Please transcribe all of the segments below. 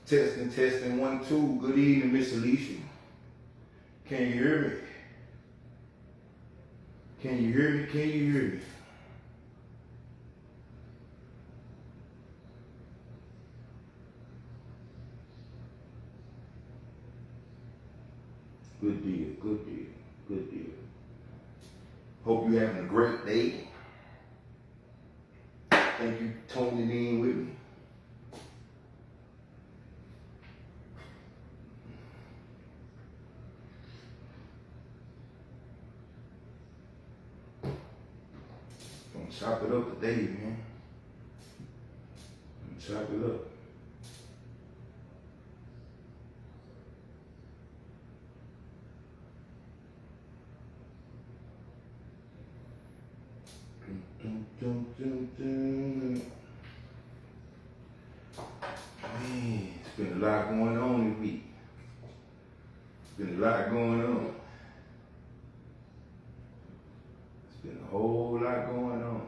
Testing, testing, 1, 2. Good evening, Miss Alicia. Can you hear me? Can you hear me? Can you hear me? Good deal, good deal, good deal. Hope you're having a great day. Thank you for tuning in with me. Gonna chop it up today, man. Gonna chop it up. Man, it's been a lot going on this week. Been a lot going on. It's been a whole lot going on.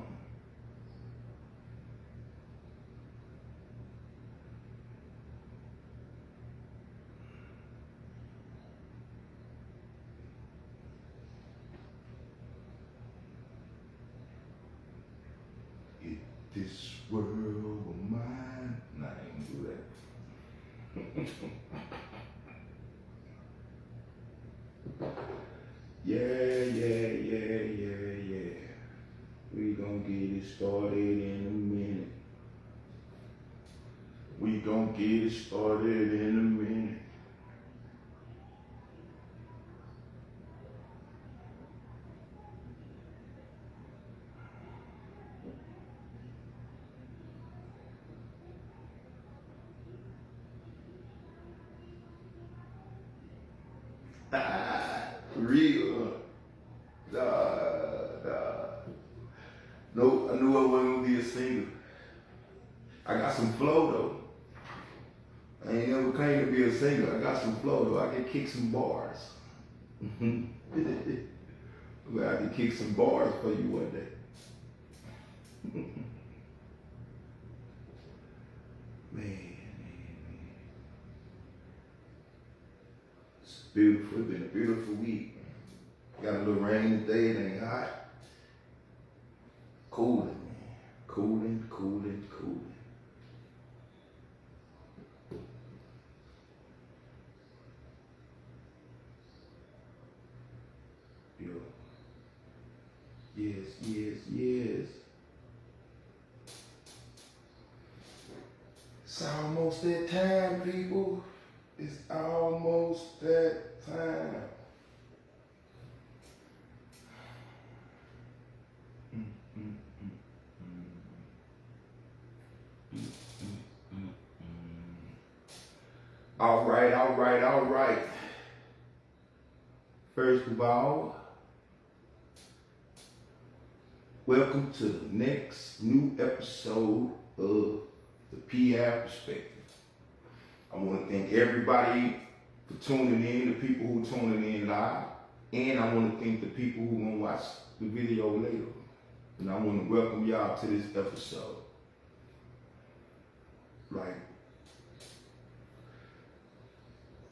If this world were mine, nah, I ain't gonna do that. Yeah. We gonna get it started in a minute. We gonna get it started in a minute. Real. Nope, I knew I wasn't gonna be a singer. I got some flow though. I ain't never claimed to be a singer. I got some flow though. I can kick some bars. I can kick some bars for you one day. Man. It's beautiful. It's been a beautiful week. Got a little rain today. It ain't hot. Cooling, man. Cooling. Yes. It's almost that time, people. It's almost that time. All right. First of all, welcome to the next new episode of the P.Ave Perspective. I want to thank everybody for tuning in, the people who are tuning in live, and I want to thank the people who are going to watch the video later. And I want to welcome y'all to this episode.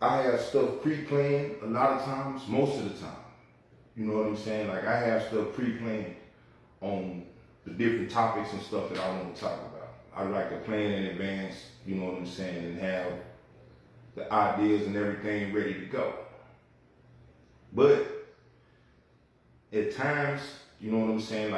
I have stuff pre-planned a lot of times, most of the time. You know what I'm saying? I have stuff pre-planned on the different topics and stuff that I want to talk about. I like to plan in advance, you know what I'm saying, and have the ideas and everything ready to go. But at times, you know what I'm saying,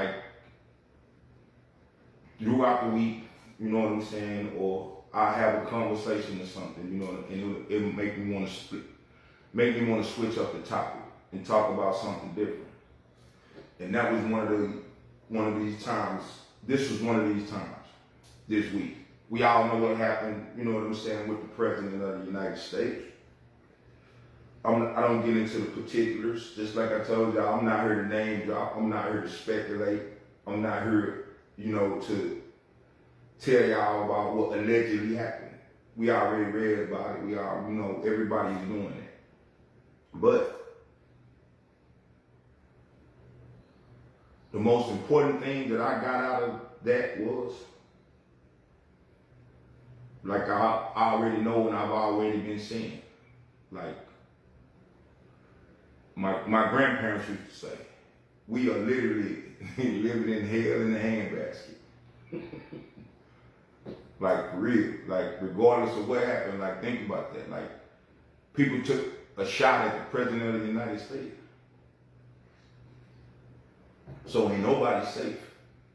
throughout the week, you know what I'm saying, or I have a conversation or something, you know, and it would make me want to switch up the topic and talk about something different. And that was one of these times. This was one of these times this week. We all know what happened, you know what I'm saying, with the President of the United States. I don't get into the particulars. Just like I told y'all, I'm not here to name drop. I'm not here to speculate. I'm not here, you know, to tell y'all about what allegedly happened. We already read about it. We are, you know, everybody's doing it. But the most important thing that I got out of that was, like I already know and I've already been saying. Like my grandparents used to say, we are literally living in hell in the handbasket. Like for real, like regardless of what happened, like think about that. Like people took a shot at the president of the United States. So ain't nobody safe.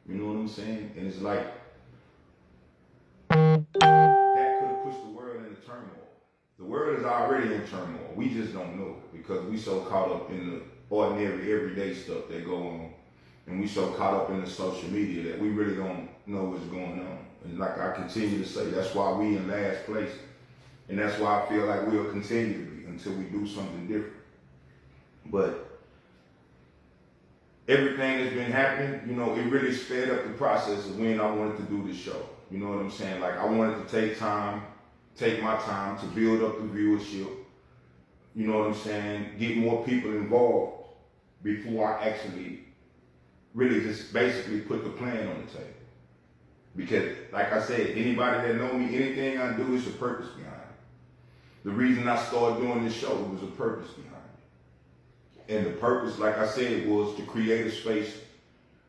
You know what I'm saying? And it's like, that could have pushed the world into turmoil. The world is already in turmoil. We just don't know it because we so caught up in the ordinary, everyday stuff that go on. And we so caught up in the social media that we really don't know what's going on. And like I continue to say, that's why we in last place. And that's why I feel like we'll continue to be until we do something different. But everything that's been happening, you know, it really sped up the process of when I wanted to do this show. You know what I'm saying? Like I wanted to take my time to build up the viewership. You know what I'm saying? Get more people involved before I actually really just basically put the plan on the table. Because like I said, anybody that know me, anything I do is a purpose behind it. The reason I started doing this show was a purpose behind it. And the purpose, like I said, was to create a space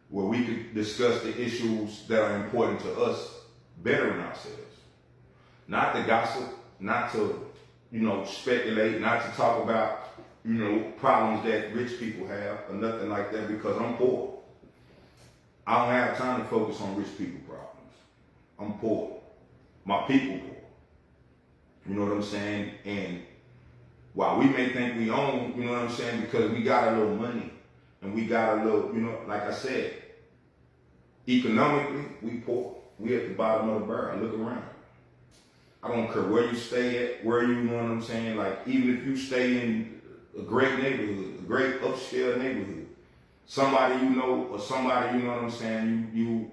where we could discuss the issues that are important to us, bettering ourselves. Not to gossip, not to, you know, speculate, not to talk about, you know, problems that rich people have or nothing like that, because I'm poor. I don't have time to focus on rich people problems. I'm poor. My people poor. You know what I'm saying? And while we may think we own, you know what I'm saying, because we got a little money and we got a little, you know, like I said, economically, we poor. We at the bottom of the barrel. Look around. I don't care where you stay at, where you know what I'm saying, like even if you stay in a great neighborhood, a great upscale neighborhood, somebody you know or somebody, you know what I'm saying, you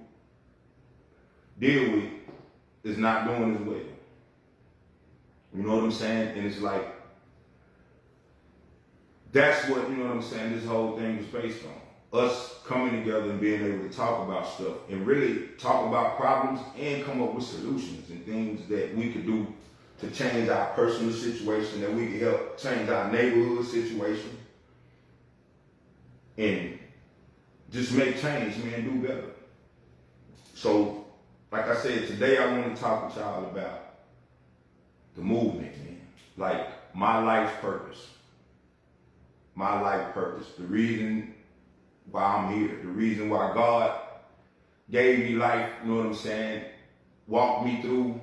deal with is not doing as well. You know what I'm saying? And it's like, that's what, you know what I'm saying, this whole thing was based on. Us coming together and being able to talk about stuff and really talk about problems and come up with solutions and things that we could do to change our personal situation, that we could help change our neighborhood situation and just make change, man, do better. So, like I said, today I want to talk with y'all about the movement, man. Like my life's purpose. My life purpose. The reason why I'm here. The reason why God gave me life, you know what I'm saying, walked me through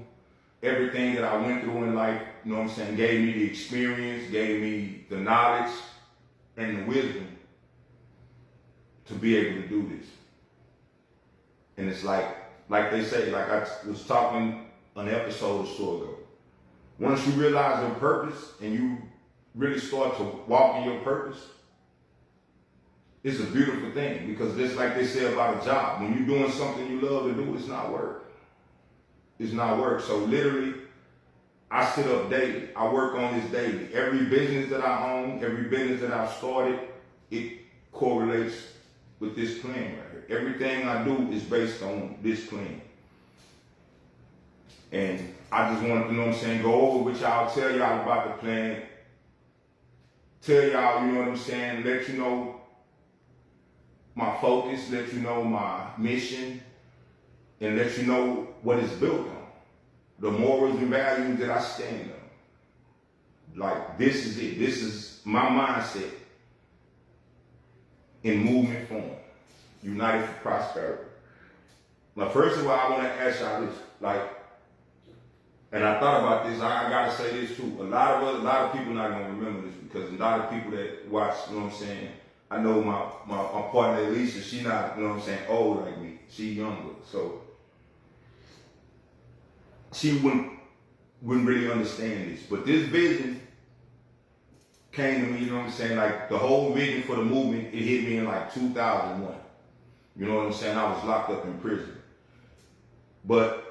everything that I went through in life, you know what I'm saying, gave me the experience, gave me the knowledge and the wisdom to be able to do this. And it's like they say, like I was talking an episode or so ago, once you realize your purpose and you really start to walk in your purpose, it's a beautiful thing, because just like they say about a job, when you're doing something you love to do, it's not work. It's not work. So literally, I sit up daily. I work on this daily. Every business that I own, every business that I've started, it correlates with this plan right here. Everything I do is based on this plan. And I just want to, you know what I'm saying, go over with y'all, tell y'all about the plan, tell y'all, you know what I'm saying, let you know my focus, let you know my mission, and let you know what it's built on. The morals and values that I stand on. Like, this is it. This is my mindset in movement form. United for Prosperity. Now, first of all, I want to ask y'all this. Like, and I thought about this, I gotta say this too. A lot of people not gonna remember this, because a lot of people that watch, you know what I'm saying, I know my partner Alicia, she not, you know what I'm saying, old like me. She younger. So she wouldn't really understand this. But this vision came to me, you know what I'm saying, like the whole vision for the movement, it hit me in like 2001. You know what I'm saying? I was locked up in prison. But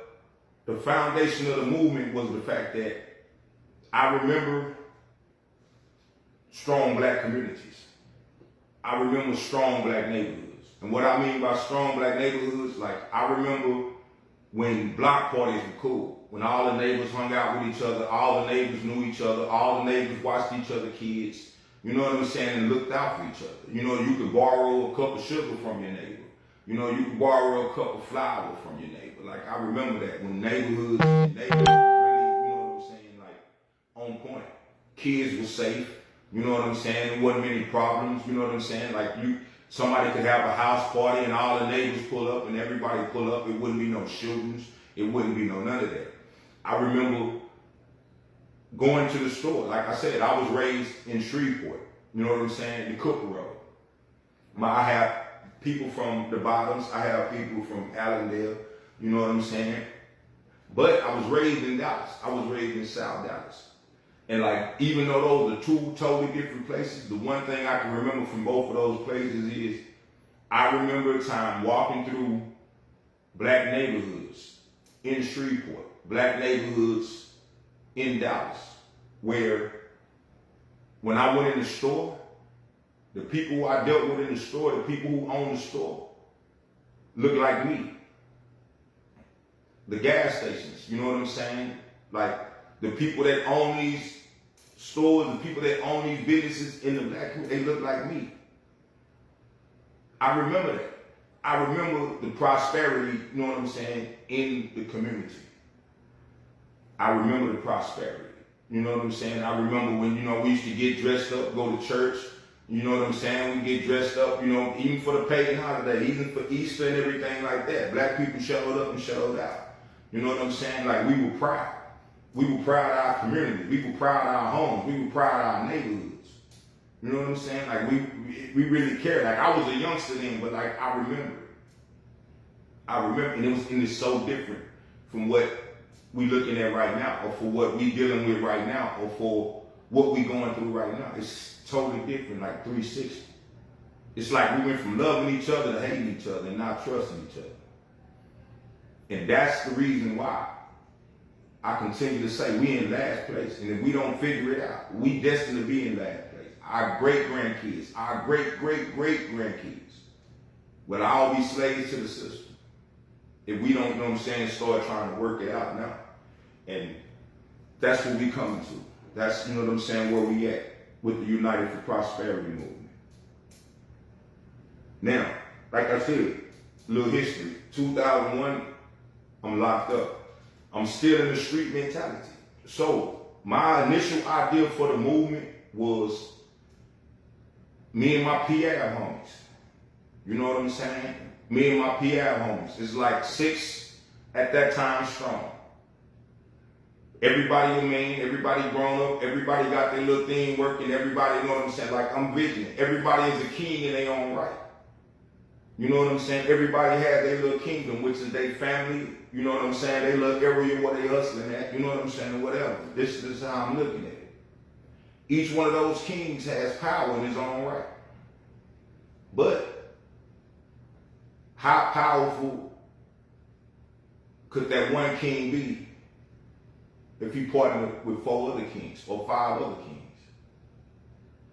the foundation of the movement was the fact that I remember strong black communities. I remember strong black neighborhoods. And what I mean by strong black neighborhoods, like I remember when block parties were cool, when all the neighbors hung out with each other, all the neighbors knew each other, all the neighbors watched each other kids, you know what I'm saying, and looked out for each other. You know, you could borrow a cup of sugar from your neighbor. You know, you could borrow a cup of flour from your neighbor. Like, I remember that when neighborhoods really, you know what I'm saying, like, on point. Kids were safe, you know what I'm saying, there wasn't many problems, you know what I'm saying, like, somebody could have a house party and all the neighbors pull up and everybody pull up. It wouldn't be no shootings. It wouldn't be none of that. I remember going to the store. Like I said, I was raised in Shreveport. You know what I'm saying? The Cooper Road. I have people from the Bottoms. I have people from Allendale. You know what I'm saying? But I was raised in Dallas. I was raised in South Dallas. And like, even though those are two totally different places, the one thing I can remember from both of those places is I remember a time walking through black neighborhoods in Shreveport, black neighborhoods in Dallas, where when I went in the store, the people who I dealt with in the store, the people who owned the store, looked like me. The gas stations, you know what I'm saying? Like, the people that own these stores, the people that own these businesses in the black community, they look like me. I remember that. I remember the prosperity, you know what I'm saying, in the community. I remember the prosperity. You know what I'm saying? I remember when, you know, we used to get dressed up, go to church. You know what I'm saying? We get dressed up, you know, even for the pagan holiday, even for Easter and everything like that. Black people showed up and showed out. You know what I'm saying? Like, we were proud. We were proud of our community. We were proud of our homes. We were proud of our neighborhoods. You know what I'm saying? Like, we really cared. Like, I was a youngster then, but like, I remember, and it's so different from what we looking at right now, or for what we dealing with right now, or for what we going through right now. It's totally different, like 360. It's like we went from loving each other to hating each other and not trusting each other. And that's the reason why I continue to say we in last place. And if we don't figure it out, we destined to be in last place. Our great-grandkids, our great-great-great-grandkids will all be slaves to the system. If we don't, you know what I'm saying, start trying to work it out now. And that's what we coming to. That's, you know what I'm saying, where we at with the United for Prosperity movement. Now, like I said, a little history. 2001, I'm locked up. I'm still in the street mentality. So my initial idea for the movement was me and my P.R.O.S.P.E.R.I.T.Y homies. You know what I'm saying? Me and my P.R.O.S.P.E.R.I.T.Y homies. It's like 6 at that time strong. Everybody in Maine, everybody grown up, everybody got their little thing working, everybody, you know what I'm saying? Like, I'm visioning. Everybody is a king in their own right. You know what I'm saying? Everybody has their little kingdom, which is their family. You know what I'm saying? They little area where they hustling at. You know what I'm saying? Whatever. This is how I'm looking at it. Each one of those kings has power in his own right. But how powerful could that one king be if he partnered with 4 other kings or 5 other kings?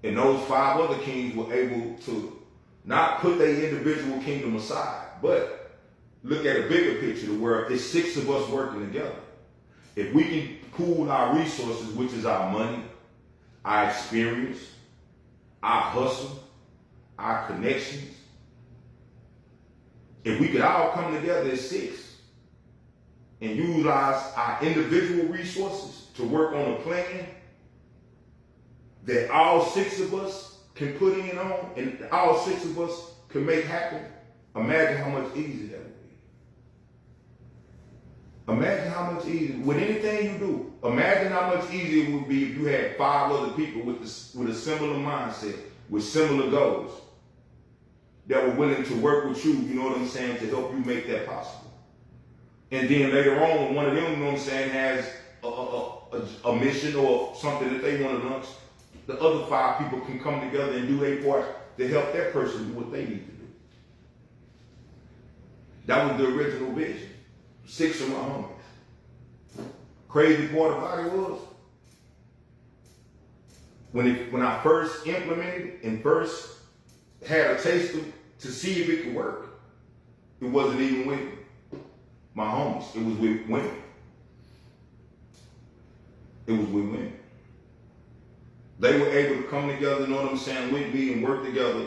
And those 5 other kings were able to not put their individual kingdom aside, but look at a bigger picture of where it's 6 of us working together. If we can pool our resources, which is our money, our experience, our hustle, our connections, if we could all come together as 6 and utilize our individual resources to work on a plan that all 6 of us can put in on, and all 6 of us can make happen, imagine how much easier that would be. Imagine how much easier, with anything you do, imagine how much easier it would be if you had 5 other people with a similar mindset, with similar goals, that were willing to work with you, you know what I'm saying, to help you make that possible. And then later on, when one of them, you know what I'm saying, has a mission or something that they want to launch, the other 5 people can come together and do their part to help that person do what they need to do. That was the original vision. 6 of my homies. Crazy part about it was, when I first implemented and first had a taste of, to see if it could work, it wasn't even with me. my homies. It was with women. It was with women. They were able to come together, you know what I'm saying, with me and work together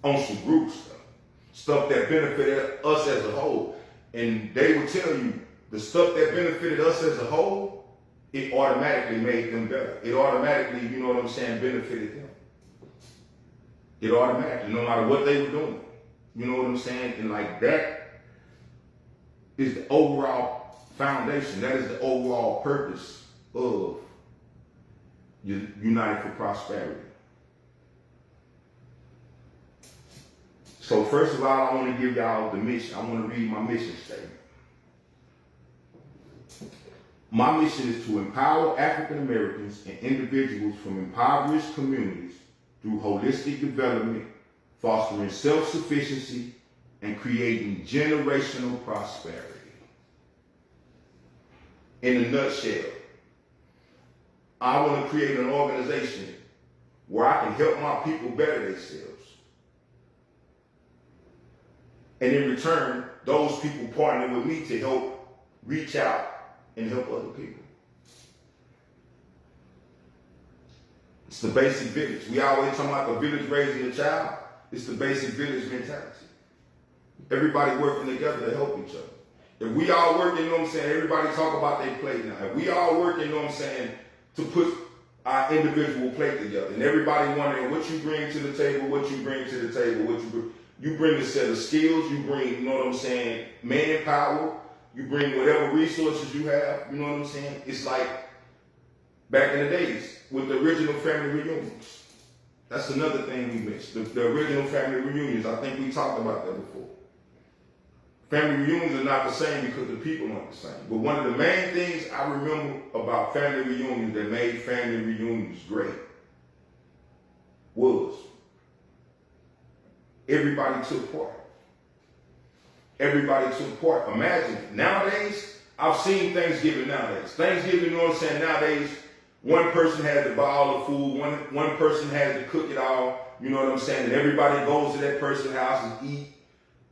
on some group stuff. Stuff that benefited us as a whole. And they would tell you, the stuff that benefited us as a whole, it automatically made them better. It automatically, you know what I'm saying, benefited them. It automatically, no matter what they were doing. You know what I'm saying? And like that is the overall foundation. That is the overall purpose of United for Prosperity. So first of all, I want to give y'all the mission. I want to read my mission statement. My mission is to empower African Americans and individuals from impoverished communities through holistic development, fostering self-sufficiency, and creating generational prosperity. In a nutshell, I want to create an organization where I can help my people better themselves. And in return, those people partner with me to help reach out and help other people. It's the basic village. We always talk about the village raising a child. It's the basic village mentality. Everybody working together to help each other. If we all work, you know what I'm saying, everybody talk about their plate now. If we all work, you know what I'm saying, to put our individual plate together, and everybody wondering what you bring to the table, what you bring to the table, what you bring a set of skills, you bring, you know what I'm saying, manpower, you bring whatever resources you have, you know what I'm saying? It's like back in the days with the original family reunions. That's another thing we missed. The original family reunions, I think we talked about that before. Family reunions are not the same because the people aren't the same. But one of the main things I remember about family reunions that made family reunions great was everybody took part. Everybody took part. Imagine, nowadays, I've seen Thanksgiving nowadays. Thanksgiving, you know what I'm saying, nowadays, one person has to buy all the food, one person has to cook it all, you know what I'm saying, and everybody goes to that person's house and eat,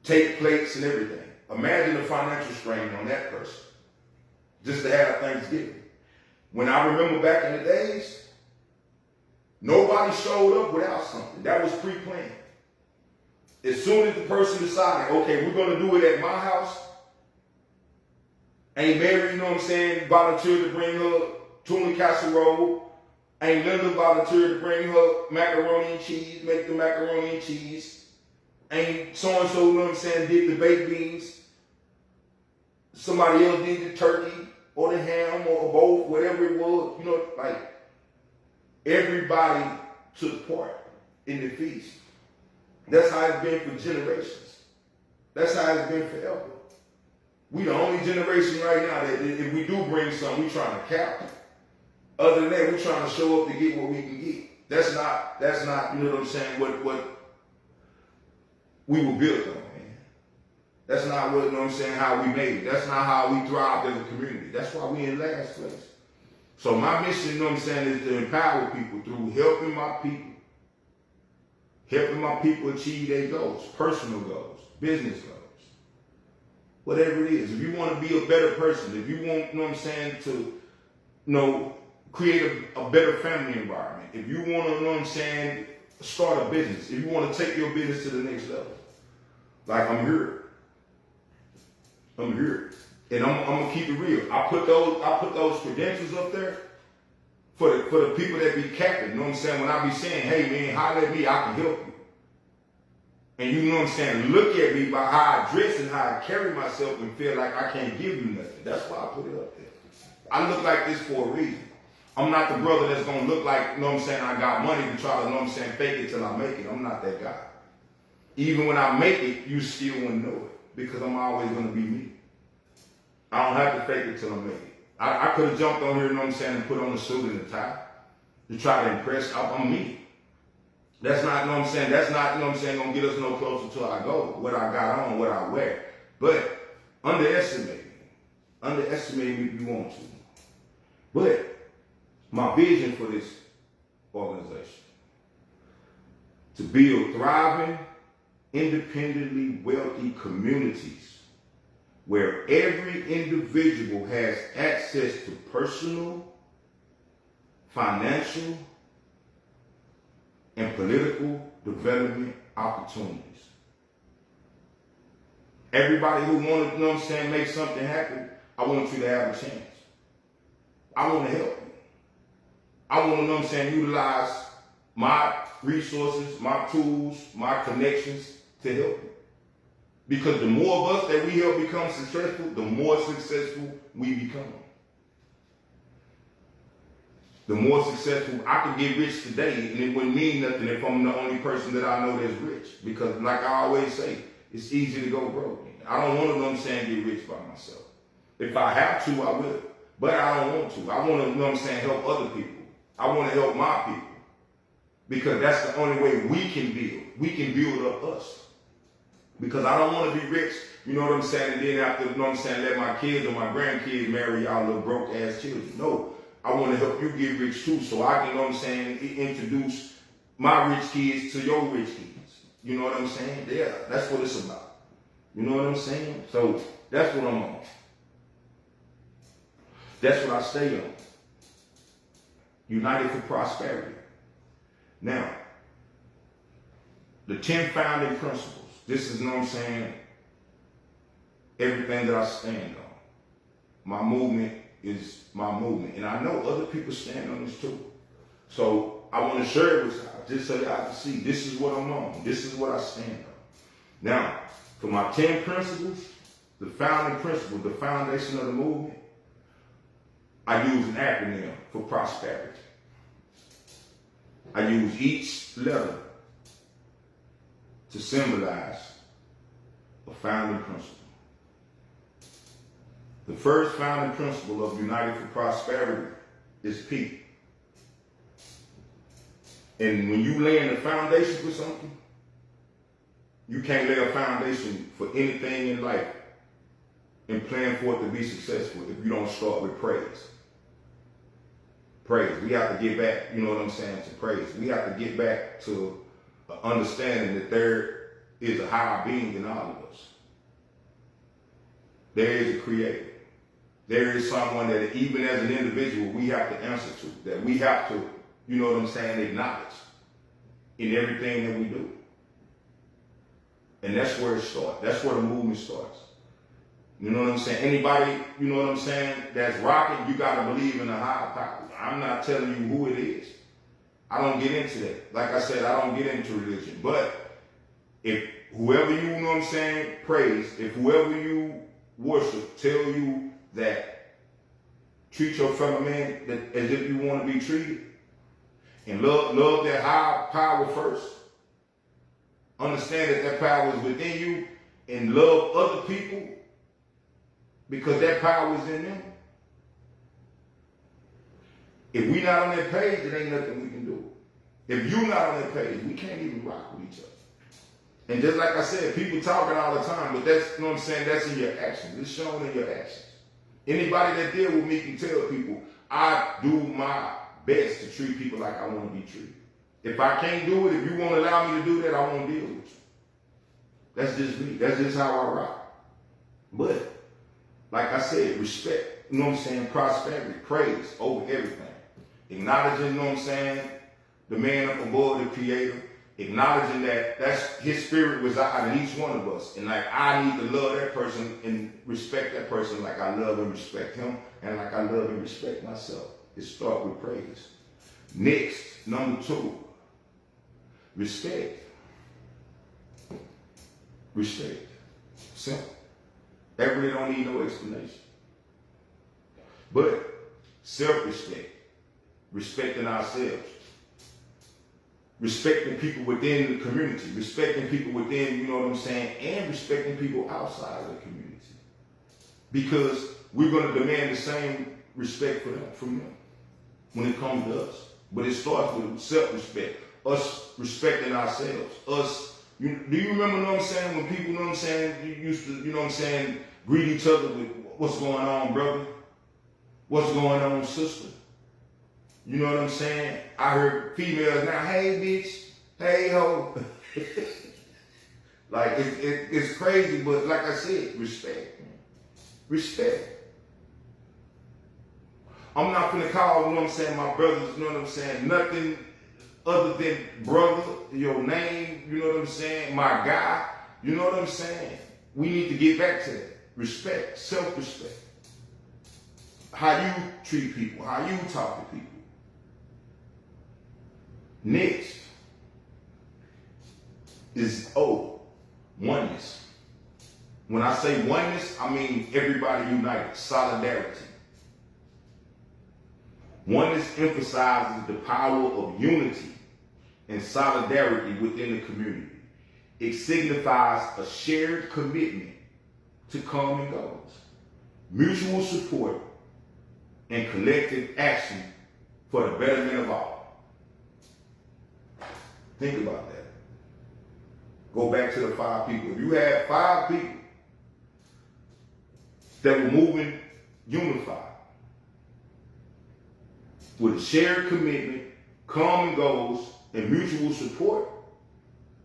take plates and everything. Imagine the financial strain on that person just to have Thanksgiving. When I remember back in the days, nobody showed up without something. That was pre-planned. As soon as the person decided, okay, we're going to do it at my house, Aunt Mary, you know what I'm saying, volunteered to bring her tuna casserole. Aunt Linda volunteered to bring her macaroni and cheese, make the macaroni and cheese. Aunt so-and-so, you know what I'm saying, did the baked beans. Somebody else did the turkey or the ham or both, whatever it was. You know, like everybody took part in the feast. That's how it's been for generations. That's how it's been forever. We the only generation right now that if we do bring something, we trying to cap it. Other than that, we trying to show up to get what we can get. That's not, you know what I'm saying, what we were built on, man. That's not what, you know what I'm saying, how we made it. That's not how we thrived as a community. That's why we in last place. So my mission, you know what I'm saying, is to empower people through helping my people achieve their goals, personal goals, business goals, whatever it is. If you want to be a better person, if you want, you know what I'm saying, to, you know, create a better family environment, if you want to, you know what I'm saying, start a business, if you want to take your business to the next level, like I'm here. And I'm gonna keep it real. I put those credentials up there for the people that be capping. You know what I'm saying? When I be saying, hey man, holler at me, I can help you. And you know what I'm saying, look at me by how I dress and how I carry myself and feel like I can't give you nothing. That's why I put it up there. I look like this for a reason. I'm not the brother that's gonna look like, you know what I'm saying, I got money to try to, you know what I'm saying, fake it till I make it. I'm not that guy. Even when I make it, you still wouldn't know it because I'm always gonna be me. I don't have to fake it till I make it. I could have jumped on here, you know what I'm saying, and put on a suit and a tie to try to impress. I'm me. That's not, you know what I'm saying, that's not, you know what I'm saying, gonna get us no closer till I go, what I got on, what I wear. But underestimate me if you want to. But my vision for this organization, to build thriving, independently wealthy communities where every individual has access to personal, financial, and political development opportunities. Everybody who wants to, you know what I'm saying, make something happen, I want you to have a chance. I want to help you. I want to, you know what I'm saying, utilize my resources, my tools, my connections to help you. Because the more of us that we help become successful, the more successful we become. The more successful I can get rich today, and it wouldn't mean nothing if I'm the only person that I know that's rich. Because like I always say, it's easy to go broke. I don't want to, you know what I'm saying, get rich by myself. If I have to, I will. But I don't want to. I want to, you know what I'm saying, help other people. I want to help my people. Because that's the only way we can build. We can build up us. Because I don't want to be rich, you know what I'm saying, and then after, you know what I'm saying, let my kids or my grandkids marry y'all little broke ass children. No, I want to help you get rich too, so I can, you know what I'm saying, introduce my rich kids to your rich kids. You know what I'm saying? Yeah, that's what it's about. You know what I'm saying? So that's what I'm on. That's what I stay on. United for Prosperity. Now, the 10 founding principles. This is, you know what I'm saying, everything that I stand on. My movement is my movement. And I know other people stand on this too. So I want to share it with y'all, just so y'all can see this is what I'm on. This is what I stand on. Now, for my 10 principles, the founding principle, the foundation of the movement, I use an acronym for prosperity. I use each letter to symbolize a founding principle. The first founding principle of United for Prosperity is P. And when you lay in the foundation for something, you can't lay a foundation for anything in life and plan for it to be successful if you don't start with praise. Praise. We have to get back, you know what I'm saying, to praise. We have to get back to understanding that there is a higher being in all of us. There is a creator. There is someone that even as an individual we have to answer to, that we have to, you know what I'm saying, acknowledge in everything that we do. And that's where it starts. That's where the movement starts. You know what I'm saying? Anybody, you know what I'm saying, that's rocking, you got to believe in a higher power. I'm not telling you who it is. I don't get into that. Like I said, I don't get into religion. But if whoever you know what I'm saying, praise, if whoever you worship tell you that treat your fellow man as if you want to be treated, and love that higher power first, understand that power is within you, and love other people because that power is in them. If we not on that page, there ain't nothing we can do. If you not on that page, we can't even rock with each other. And just like I said, people talking all the time, but that's, you know what I'm saying, that's in your actions. It's shown in your actions. Anybody that deal with me can tell people, I do my best to treat people like I want to be treated. If I can't do it, if you won't allow me to do that, I won't deal with you. That's just me. That's just how I rock. But, like I said, respect, you know what I'm saying, prosperity, praise over everything. Acknowledging, you know what I'm saying, the man up above, the creator. Acknowledging that that's his spirit resides in each one of us. And like I need to love that person and respect that person like I love and respect him and like I love and respect myself. It starts with praise. Next, number 2, respect. Respect. Simple. That really don't need no explanation. But self-respect. Respecting ourselves. Respecting people within the community. Respecting people within, you know what I'm saying, and respecting people outside of the community. Because we're going to demand the same respect from them when it comes to us. But it starts with self-respect. Us respecting ourselves. Do you remember, you know what I'm saying, when people, you know what I'm saying, you used to, you know what I'm saying, greet each other with, what's going on, brother? What's going on, sister? You know what I'm saying? I heard females now, hey, bitch, hey, ho. Like, it's crazy, but like I said, respect. Respect. I'm not finna call, you know what I'm saying, my brothers, you know what I'm saying, nothing other than brother, your name, you know what I'm saying, my guy, you know what I'm saying? We need to get back to that. Respect, self-respect. How you treat people, how you talk to people. Next is oneness. When I say oneness, I mean everybody united, solidarity. Oneness emphasizes the power of unity and solidarity within the community. It signifies a shared commitment to common goals, mutual support, and collective action for the betterment of all. Think about that. Go back to the 5 people. If you had 5 people that were moving unified, with a shared commitment, common goals, and mutual support,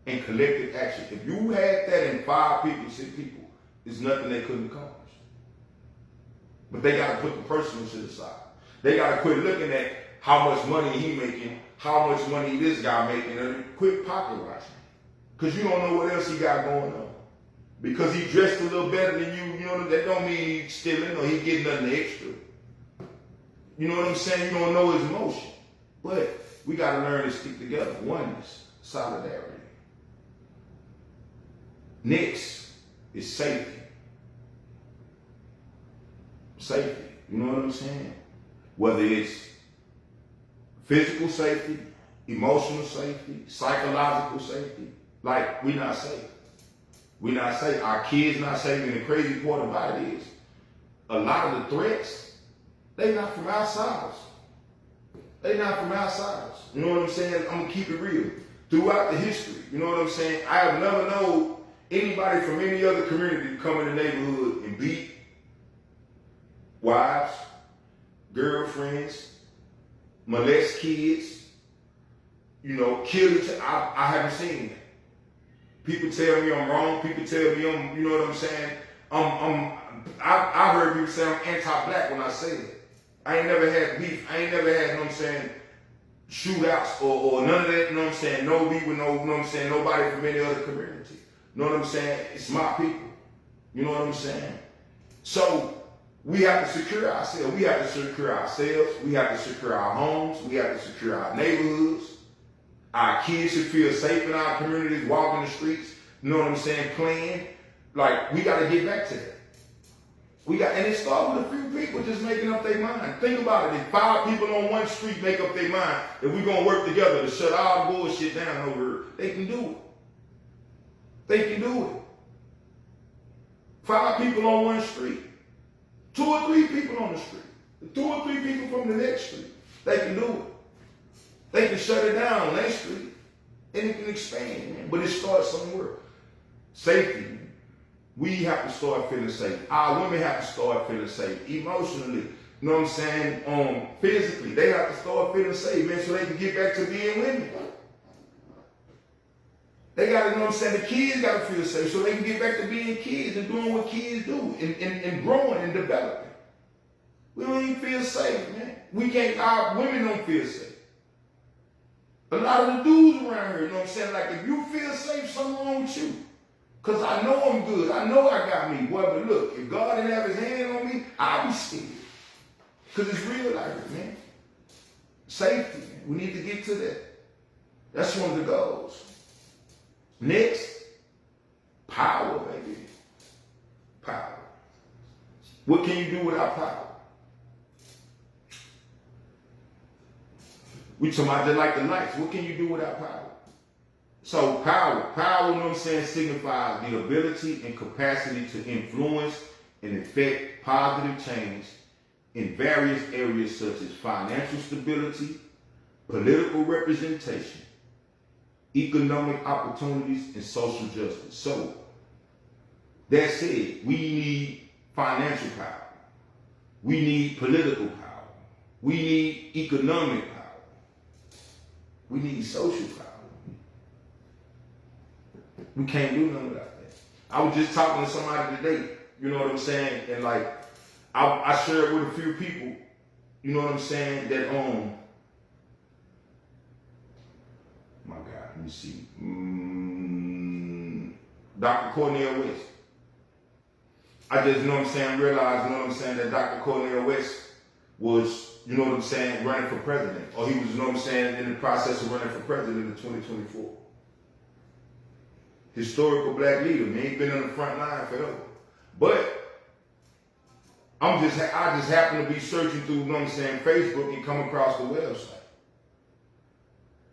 and collective action. If you had that in 5 people, 6 people, there's nothing they couldn't accomplish. But they got to put the personal shit aside. They got to quit looking at how much money he making, how much money this guy making, and quit pocket watching. Because you don't know what else he got going on. Because he dressed a little better than you, you know, that don't mean he's stealing or he's getting nothing extra. You know what I'm saying? You don't know his emotion. But we got to learn to stick together. Oneness, solidarity. Next is safety. Safety. You know what I'm saying? Whether it's physical safety, emotional safety, psychological safety. Like, we're not safe. We're not safe. Our kids not safe. And the crazy part about it is, a lot of the threats, they not from outsiders. They not from outsiders. You know what I'm saying? I'm going to keep it real. Throughout the history, you know what I'm saying? I have never known anybody from any other community to come in the neighborhood and beat wives, girlfriends, molest kids, you know, kill each other. I haven't seen that. People tell me I'm wrong. People tell me I'm, you know what I'm saying? I heard people say I'm anti-black when I say it. I ain't never had beef. I ain't never had, you know what I'm saying, shootouts or none of that, you know what I'm saying? No beef with no, you know what I'm saying, nobody from any other community. You know what I'm saying? It's my people. You know what I'm saying? So we have to secure ourselves. We have to secure ourselves. We have to secure our homes. We have to secure our neighborhoods. Our kids should feel safe in our communities, walking the streets, you know what I'm saying, playing. Like, we got to get back to that. And it starts with a few people just making up their mind. Think about it. If 5 people on one street make up their mind that we're going to work together to shut all the bullshit down over here, they can do it. They can do it. 5 people on one street. 2 or 3 people on the street. 2 or 3 people from the next street. They can do it. They can shut it down on their street. And it can expand, man. But it starts somewhere. Safety, man. We have to start feeling safe. Our women have to start feeling safe. Emotionally, you know what I'm saying? Physically, they have to start feeling safe, man, so they can get back to being women. They got to, you know what I'm saying? The kids got to feel safe so they can get back to being kids and doing what kids do and growing and developing. We don't even feel safe, man. Our women don't feel safe. A lot of the dudes around here, you know what I'm saying? Like, if you feel safe, something wrong with you. Because I know I'm good. I know I got me. Boy, but look, if God didn't have his hand on me, I'd be scared. Because it's real life, man. Safety, man. We need to get to that. That's one of the goals. Next, power, baby. Power. What can you do without power? We talking about just like the lights. What can you do without power? So power, you know what I'm saying, signifies the ability and capacity to influence and effect positive change in various areas such as financial stability, political representation, economic opportunities, and social justice. So, that said, we need financial power. We need political power. We need economic power. We need social power. We can't do nothing without that. I was just talking to somebody today. You know what I'm saying? And like, I shared with a few people, you know what I'm saying, that my God, let me see. Dr. Cornel West. I just, you know what I'm saying, realized, you know what I'm saying, that Dr. Cornel West was, you know what I'm saying, running for president. Or he was, you know what I'm saying, in the process of running for president in 2024. Historical black leader, man. He's been on the front line forever. But I just happen to be searching through, you know what I'm saying, Facebook and come across the website.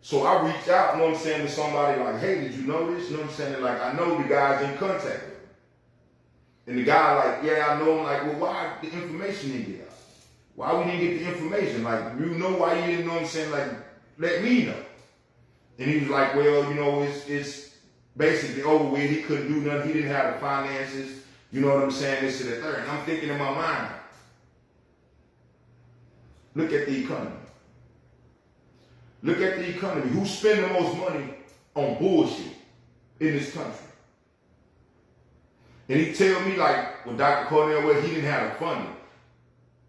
So I reached out, you know what I'm saying, to somebody like, hey, did you know this? You know what I'm saying? And like, I know the guy's in contact with him. And the guy like, yeah, I know. I'm like, well, why the information didn't get out? Why we didn't get the information? Like, you know why you didn't know what I'm saying? Like, let me know. And he was like, well, you know, it's basically over with. He couldn't do nothing. He didn't have the finances. You know what I'm saying? This and that, third. And I'm thinking in my mind, look at the economy. Look at the economy. Who spend the most money on bullshit in this country? And he tell me like, with Dr. Cornel West, he didn't have the funding,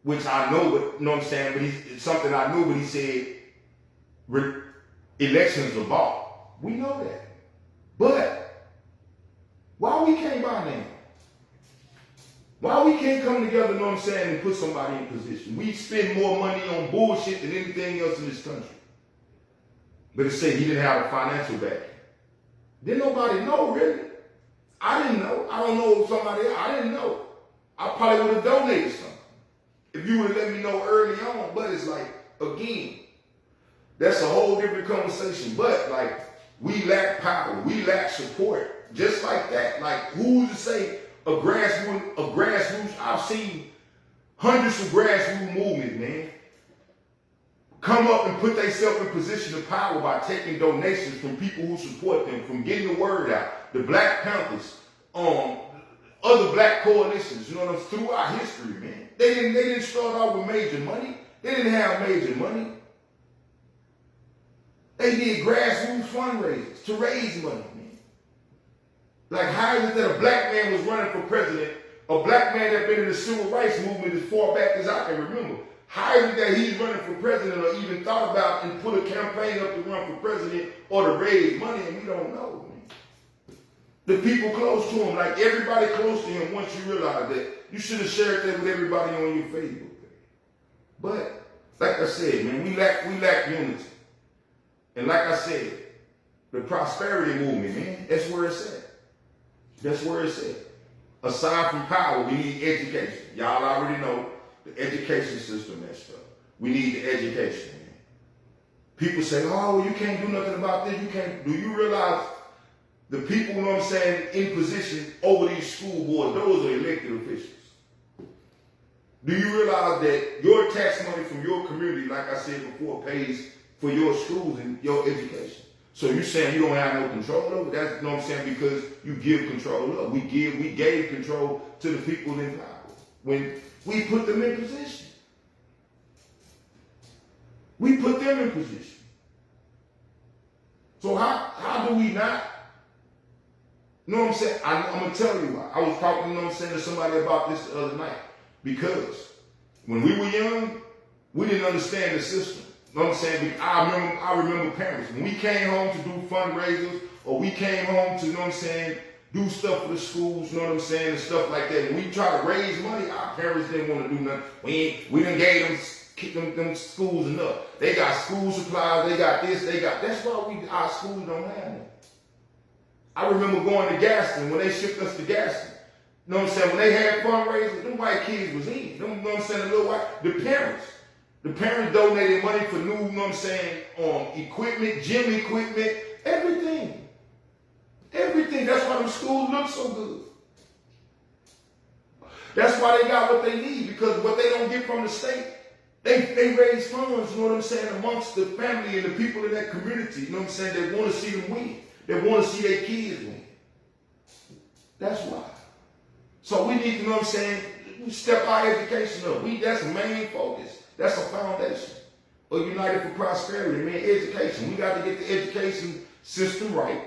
which I know, but you know what I'm saying. But it's something I knew. But he said, elections are bought. We know that. But why we can't buy now? Why we can't come together, you know what I'm saying, and put somebody in position? We spend more money on bullshit than anything else in this country. But it said he didn't have a financial backing. Didn't nobody know, really. I didn't know. I don't know if somebody else, I didn't know. I probably would have donated something if you would have let me know early on. But it's like, again, that's a whole different conversation. But like, we lack power. We lack support. Just like that. Like, who's to say a grassroots, I've seen hundreds of grassroots movements, man, come up and put themselves in position of power by taking donations from people who support them, from getting the word out. The Black Panthers, other black coalitions, you know what I'm saying, throughout history, man. They didn't start out with major money. They didn't have major money. They did grassroots fundraisers to raise money, man. Like, how is it that a black man was running for president, a black man that been in the civil rights movement as far back as I can remember? How is it that he's running for president or even thought about and put a campaign up to run for president or to raise money, and we don't know, man. The people close to him, like everybody close to him, once you realize that, you should have shared that with everybody on your Facebook page. But, like I said, man, we lack unity. And like I said, the prosperity movement, man, that's where it's at. That's where it's at. Aside from power, we need education. Y'all already know the education system messed up. We need the education, man. People say, oh, well, you can't do nothing about this. You can't. Do you realize the people, you know what I'm saying, in position over these school boards, those are elected officials? Do you realize that your tax money from your community, like I said before, pays for your schools and your education? So you're saying you don't have no control over that? You know what I'm saying? Because you give control up. We gave control to the people in power when we put them in position. We put them in position. So how do we not? You know what I'm saying? I'm going to tell you why. I was talking, you know what I'm saying, to somebody about this the other night. Because when we were young, we didn't understand the system. You know what I'm saying? I remember parents, when we came home to do fundraisers, or we came home to, you know what I'm saying, do stuff for the schools, you know what I'm saying, and stuff like that. When we try to raise money, our parents didn't want to do nothing. We didn't gave them schools enough. They got school supplies, they got this, that's why our schools don't have them. I remember going to Gaston, when they shipped us to Gaston. You know what I'm saying? When they had fundraisers, them white kids was in. Them, you know what I'm saying, the parents donated money for new, you know what I'm saying, equipment, gym equipment, everything. Everything. That's why the schools look so good. That's why they got what they need, because what they don't get from the state, they raise funds, you know what I'm saying, amongst the family and the people in that community, you know what I'm saying, they want to see them win. They want to see their kids win. That's why. So we need to, you know what I'm saying, we step our education up. That's the main focus. That's a foundation of United for Prosperity, man. Education. We got to get the education system right.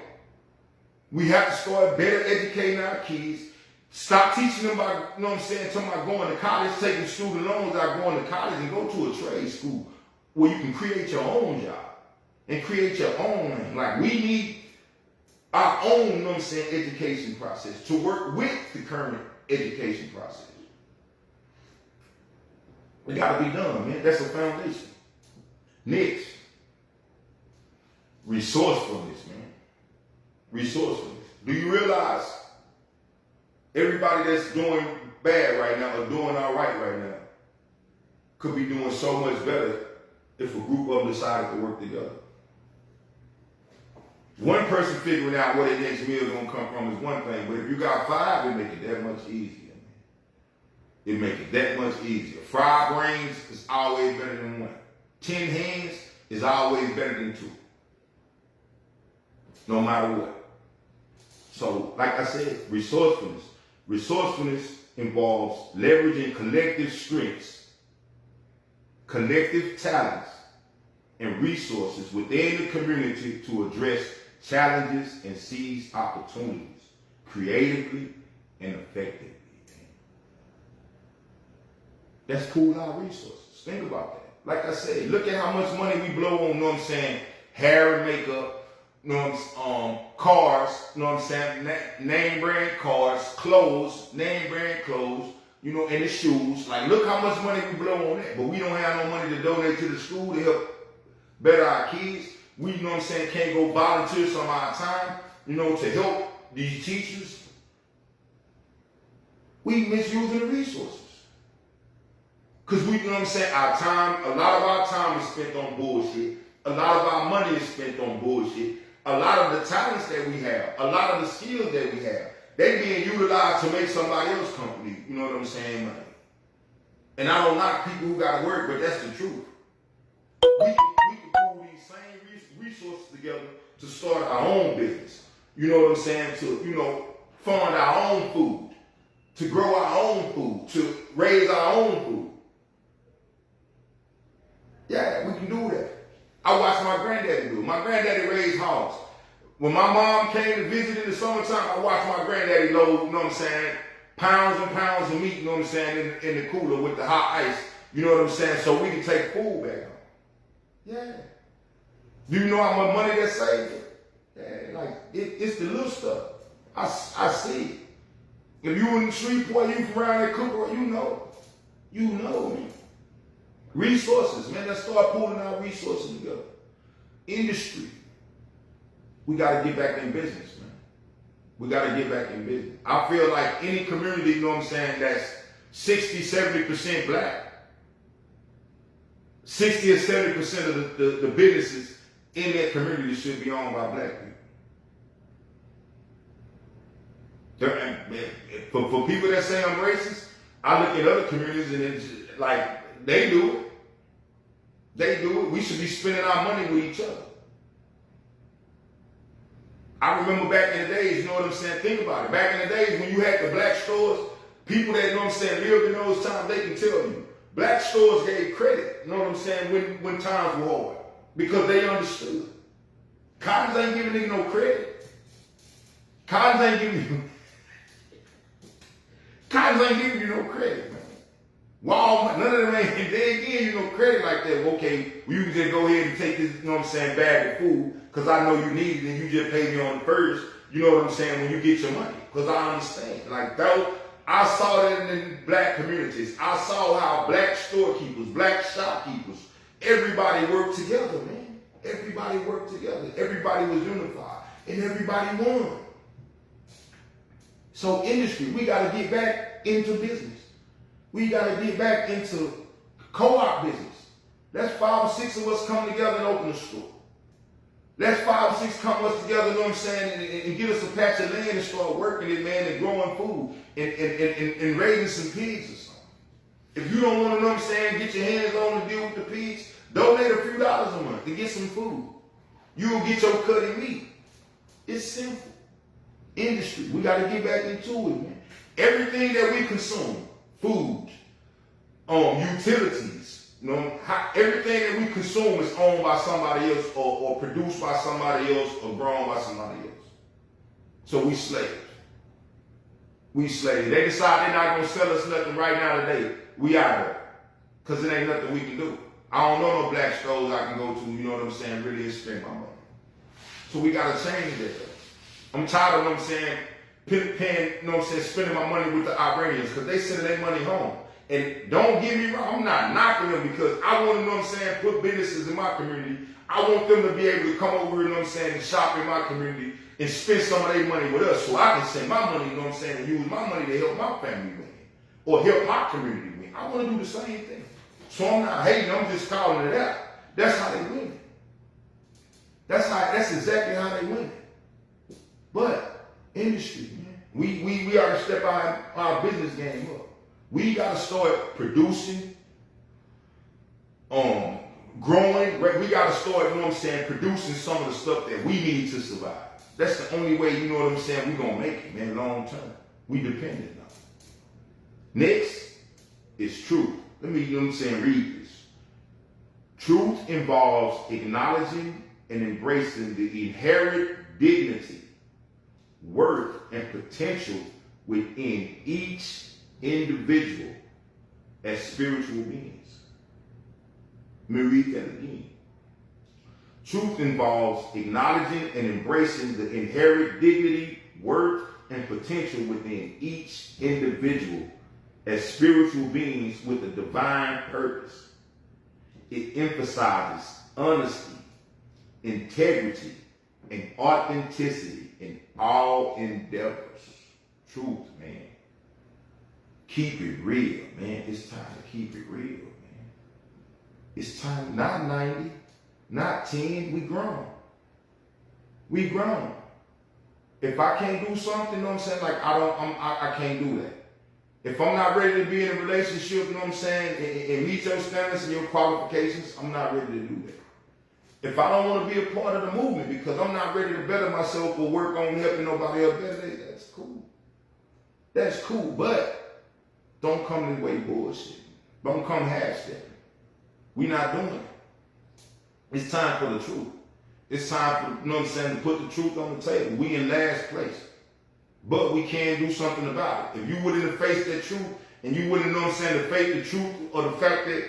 We have to start better educating our kids. Stop teaching them about, you know what I'm saying, talking about going to college, taking student loans out, going to college, and go to a trade school where you can create your own job and create your own lane. Like, we need our own, you know what I'm saying, education process to work with the current education process. It got to be done, man. That's a foundation. Next, resourcefulness, man. Resourcefulness. Do you realize everybody that's doing bad right now or doing all right now could be doing so much better if a group of them decided to work together? One person figuring out where their next meal is going to come from is one thing, but if you got 5, it make it that much easier, man. It make it that much easier. 5 brains is always better than 1. 10 hands is always better than 2. No matter what. So, like I said, resourcefulness. Resourcefulness involves leveraging collective strengths, collective talents, and resources within the community to address challenges and seize opportunities creatively and effectively. That's pooling our resources. Think about that. Like I said, look at how much money we blow on, you know what I'm saying, hair and makeup, you know what I'm saying, cars, you know what I'm saying, name brand cars, clothes, name brand clothes, you know, and the shoes. Like, look how much money we blow on that. But we don't have no money to donate to the school to help better our kids. We, you know what I'm saying, can't go volunteer some of our time, you know, to help these teachers. We misusing the resources. Because we, you know what I'm saying, our time, a lot of our time is spent on bullshit. A lot of our money is spent on bullshit. A lot of the talents that we have, a lot of the skills that we have, they being utilized to make somebody else's company, you know what I'm saying, money. And I don't knock people who got to work, but that's the truth. We can pull these same resources together to start our own business. You know what I'm saying? To, you know, fund our own food, to grow our own food, to raise our own food. Yeah, we can do that. I watched my granddaddy do it. My granddaddy raised hogs. When my mom came to visit in the summertime, I watched my granddaddy load, you know what I'm saying, pounds and pounds of meat, you know what I'm saying, in the cooler with the hot ice, you know what I'm saying, so we can take food back home. Yeah. Do you know how much money that saved? Yeah, like, it's the little stuff. I see it. If you in the street, boy, you from around that cooker, you know. You know, man. Resources, man. Let's start pulling our resources together. Industry. We got to get back in business, man. We got to get back in business. I feel like any community, you know what I'm saying, that's 60, 70% black, 60 or 70% of the businesses in that community should be owned by black people. For people that say I'm racist, I look at other communities and it's like, they do it. They do it. We should be spending our money with each other. I remember back in the days, you know what I'm saying? Think about it. Back in the days when you had the black stores, people that, you know what I'm saying, lived in those times, they can tell you. Black stores gave credit, you know what I'm saying, when times were hard. Because they understood. Cottons ain't giving niggas no credit. Cottons ain't giving you no credit, man. Walmart, none of them ain't, they ain't giving you no credit like that. Okay, well, you can just go ahead and take this, you know what I'm saying, bag of food, because I know you need it, and you just pay me on the first, you know what I'm saying, when you get your money. Because I understand. Like, that, I saw that in black communities. I saw how black storekeepers, black shopkeepers, everybody worked together, man. Everybody worked together. Everybody was unified. And everybody won. So industry, we got to get back into business. We got to get back into co-op business. Let's 5 or 6 of us come together and open a store. Let's 5 or 6 come us together, you know what I'm saying, and get us a patch of land and start working it, man, and growing food and raising some pigs or something. If you don't want to, know what I'm saying, get your hands on to deal with the pigs, donate a few dollars a month to get some food. You'll get your cut of meat. It's simple. Industry, we got to get back into it, man. Everything that we consume, food, utilities, you know, everything that we consume is owned by somebody else or produced by somebody else or grown by somebody else. So we slaves. We slaves. They decide they're not going to sell us nothing right now today. We out of there. Because it ain't nothing we can do. I don't know no black stores I can go to, you know what I'm saying, really spend my money. So we got to change that. I'm tired of, you know what I'm saying, paying, you know what I'm saying, spending my money with the Iranians because they sending their money home. And don't get me wrong, I'm not knocking them because I want to, you know what I'm saying, put businesses in my community. I want them to be able to come over, you know what I'm saying, and shop in my community and spend some of their money with us so I can send my money, you know what I'm saying, and use my money to help my family win or help my community win. I want to do the same thing. So I'm not hating, I'm just calling it out. That's how they win. That's exactly how they win. But industry, man, we got to step our business game up. We got to start producing, growing. We got to start, you know what I'm saying, producing some of the stuff that we need to survive. That's the only way, you know what I'm saying, we're going to make it, man, long term. We dependent on it. Next is truth. Let me, you know what I'm saying, read this. Truth involves acknowledging and embracing the inherent dignity, worth, and potential within each individual as spiritual beings. Let me read that again. Truth involves acknowledging and embracing the inherent dignity, worth, and potential within each individual as spiritual beings with a divine purpose. It emphasizes honesty, integrity, and authenticity in all endeavors. Truth, man. Keep it real, man. It's time to keep it real, man. It's time, not 90, not 10, we grown. We grown. If I can't do something, you know what I'm saying, like I can't do that. If I'm not ready to be in a relationship, you know what I'm saying, and meet your standards and your qualifications, I'm not ready to do that. If I don't want to be a part of the movement because I'm not ready to better myself or work on helping nobody else better, that's cool. That's cool, but don't come this way bullshit. Don't come half-stepping. We not doing it. It's time for the truth. It's time for, you know what I'm saying, to put the truth on the table. We in last place. But we can do something about it. If you wouldn't face that truth and you wouldn't, know what I'm saying, to face the truth or the fact that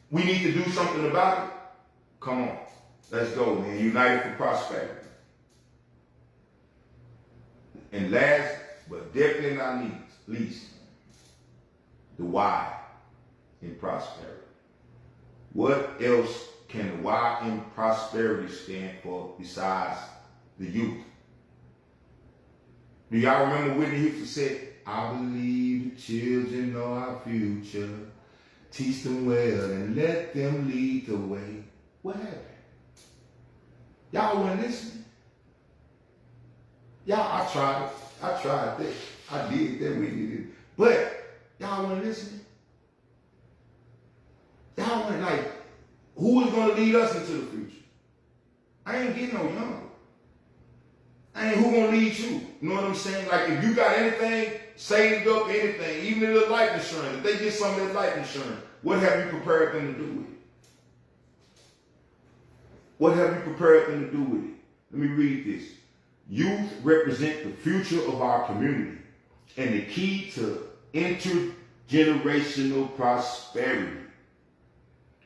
we need to do something about it, come on. Let's go, man. United for prosperity. And last, but definitely not least, the why in prosperity. What else can the why in prosperity stand for besides the youth? Do y'all remember Whitney Houston said, I believe the children are our future. Teach them well and let them lead the way. What happened? Y'all weren't listening. Y'all, I tried that. I did that, Whitney did. But y'all weren't listening. Y'all weren't like, who is going to lead us into the future? I ain't getting no younger. And who gonna lead you? You know what I'm saying? Like if you got anything, saved up anything, even a little life insurance, if they get some of that life insurance, what have you prepared them to do with it? What have you prepared them to do with it? Let me read this. Youth represent the future of our community and the key to intergenerational prosperity.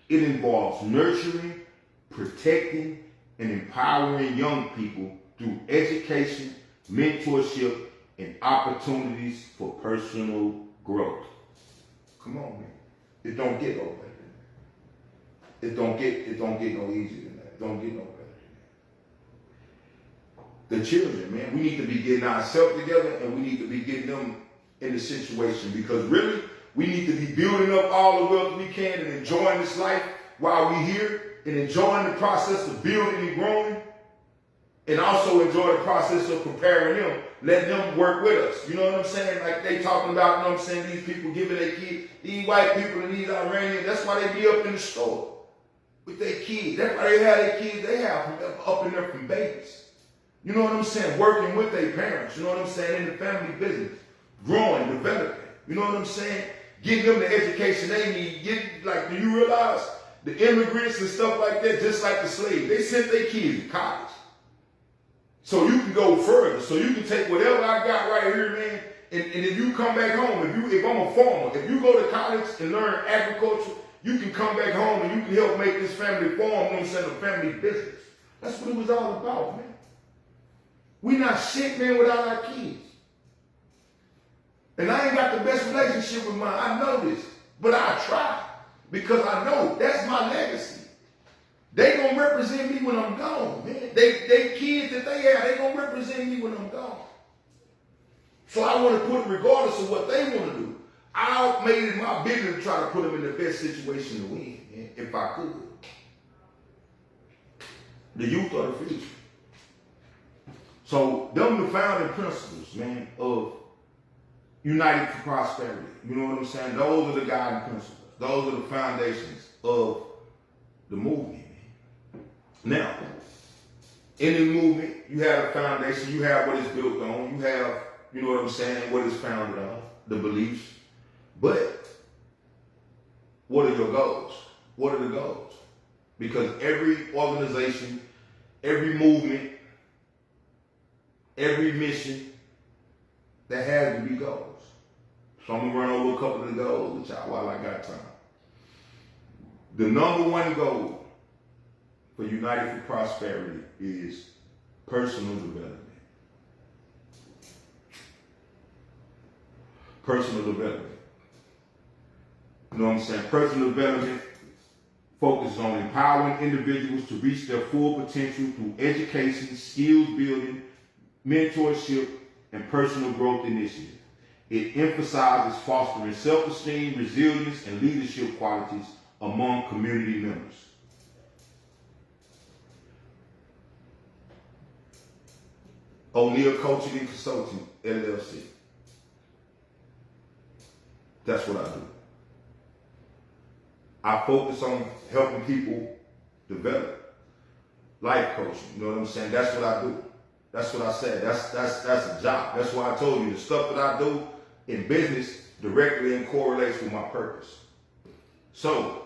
It involves nurturing, protecting, and empowering young people through education, mentorship, and opportunities for personal growth. Come on, man. It don't get no better than that. It don't get no easier than that. It don't get no better than that. The children, man, we need to be getting ourselves together and we need to be getting them in the situation because really, we need to be building up all the wealth we can and enjoying this life while we're here and enjoying the process of building and growing. And also enjoy the process of preparing them, letting them work with us. You know what I'm saying? Like they talking about, you know what I'm saying, these people giving their kids, these white people and these Iranians, that's why they be up in the store with their kids. That's why they have their kids, they have up in there from babies. You know what I'm saying? Working with their parents, you know what I'm saying, in the family business, growing, developing. You know what I'm saying? Getting them the education they need. Do you realize the immigrants and stuff like that, just like the slaves, they sent their kids to college. So you can go further. So you can take whatever I got right here, man, And if you come back home, if I'm a farmer, if you go to college and learn agriculture, you can come back home and you can help make this family farm, you know what I'm saying, a family business. That's what it was all about, man. We not shit, man, without our kids. And I ain't got the best relationship with mine. I know this. But I try. Because I know that's my legacy. They gonna represent me when I'm gone, man. They kids that they have, they gonna represent me when I'm gone. So I want to put, regardless of what they want to do, I made it my business to try to put them in the best situation to win, man, if I could. The youth are the future. So them the founding principles, man, of United for Prosperity. You know what I'm saying? Those are the guiding principles. Those are the foundations of the movement. Now, in the movement, you have a foundation. You have what it's built on. You have, you know what I'm saying, what it's founded on, the beliefs. But what are your goals? What are the goals? Because every organization, every movement, every mission, there has to be goals. So I'm going to run over a couple of the goals with y'all while I got time. The number one goal for United for Prosperity is personal development. Personal development. You know what I'm saying? Personal development focuses on empowering individuals to reach their full potential through education, skills building, mentorship, and personal growth initiatives. It emphasizes fostering self-esteem, resilience, and leadership qualities among community members. O'Neill Coaching and Consulting, LLC. That's what I do. I focus on helping people develop. Life coaching, you know what I'm saying? That's what I do. That's what I said. That's a job. That's why I told you the stuff that I do in business directly correlates with my purpose. So,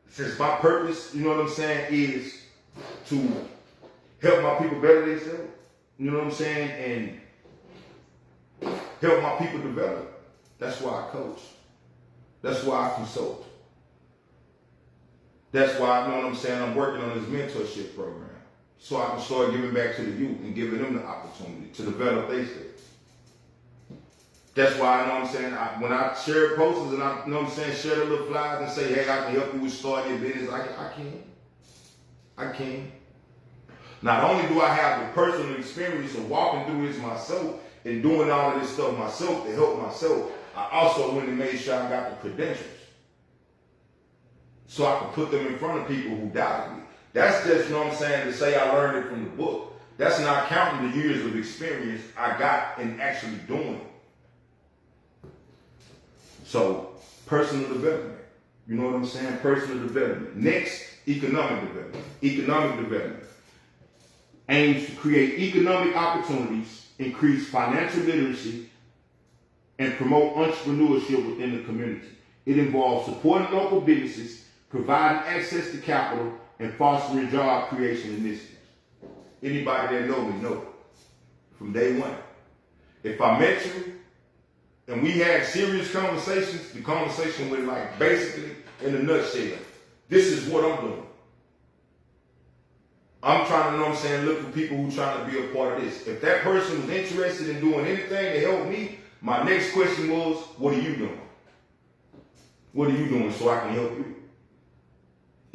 since my purpose, you know what I'm saying, is to help my people better themselves, you know what I'm saying, and help my people develop, that's why I coach. That's why I consult. That's why, you know what I'm saying, I'm working on this mentorship program. So I can start giving back to the youth and giving them the opportunity to develop themselves. That's why, you know what I'm saying, when I share posters and I, you know what I'm saying, share the little flyers and say, hey, I can help you with starting your business, I can. Not only do I have the personal experience of walking through this myself and doing all of this stuff myself to help myself, I also went and made sure I got the credentials. So I could put them in front of people who doubted me. That's just, you know what I'm saying, to say I learned it from the book. That's not counting the years of experience I got in actually doing it. So, personal development. You know what I'm saying? Personal development. Next, economic development. Economic development aims to create economic opportunities, increase financial literacy, and promote entrepreneurship within the community. It involves supporting local businesses, providing access to capital, and fostering job creation initiatives. Anybody that know me know from day one. If I met you and we had serious conversations, the conversation was like basically in a nutshell, this is what I'm doing. I'm trying to, know what I'm saying, look for people who trying to be a part of this. If that person was interested in doing anything to help me, my next question was, what are you doing? What are you doing so I can help you?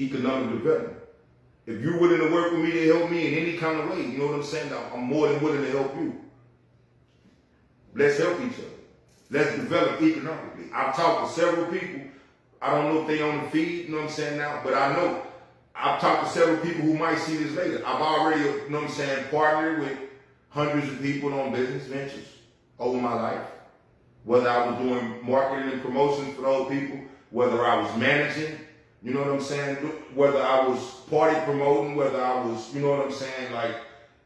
Economic development. If you're willing to work with me to help me in any kind of way, you know what I'm saying? I'm more than willing to help you. Let's help each other. Let's develop economically. I've talked to several people. I don't know if they on the feed, you know what I'm saying now, but I know I've talked to several people who might see this later. I've already, you know what I'm saying, partnered with hundreds of people on business ventures over my life. Whether I was doing marketing and promotions for those people, whether I was managing, you know what I'm saying, whether I was party promoting, whether I was, you know what I'm saying, like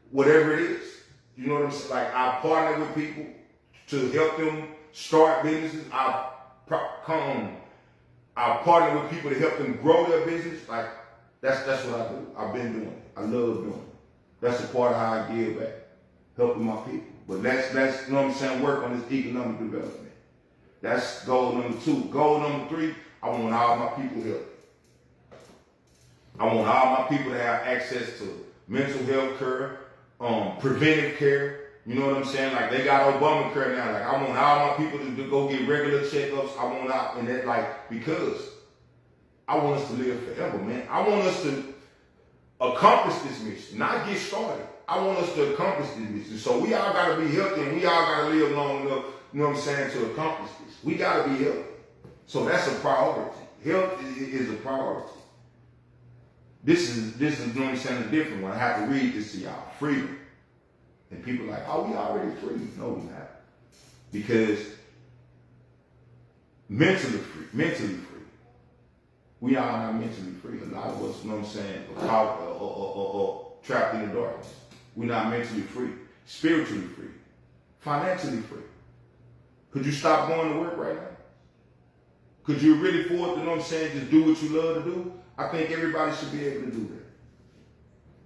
whatever it is. You know what I'm saying? Like I partner with people to help them start businesses. I partner with people to help them grow their business. Like that's what I do. I've been doing it. I love doing it. That's a part of how I give back, helping my people. But let's you know what I'm saying, work on this economic development. That's goal number 2. Goal number 3, I want all my people healthy. I want all my people to have access to mental health care, preventive care. You know what I'm saying? Like they got Obamacare now. Like I want all my people to go get regular checkups. I want out and that like because I want us to live forever, man. I want us to accomplish this mission, not get started. I want us to accomplish this mission. So we all gotta be healthy and we all gotta live long enough, you know what I'm saying, to accomplish this. We gotta be healthy. So that's a priority. Health is a priority. This is you know what I'm saying, a different one. I have to read this to y'all. Freedom. And people are like, oh, we already free. No, we not. Because mentally free. We are not mentally free. A lot of us, you know what I'm saying, are trapped in the darkness. We're not mentally free. Spiritually free. Financially free. Could you stop going to work right now? Could you really afford to, you know what I'm saying, just do what you love to do? I think everybody should be able to do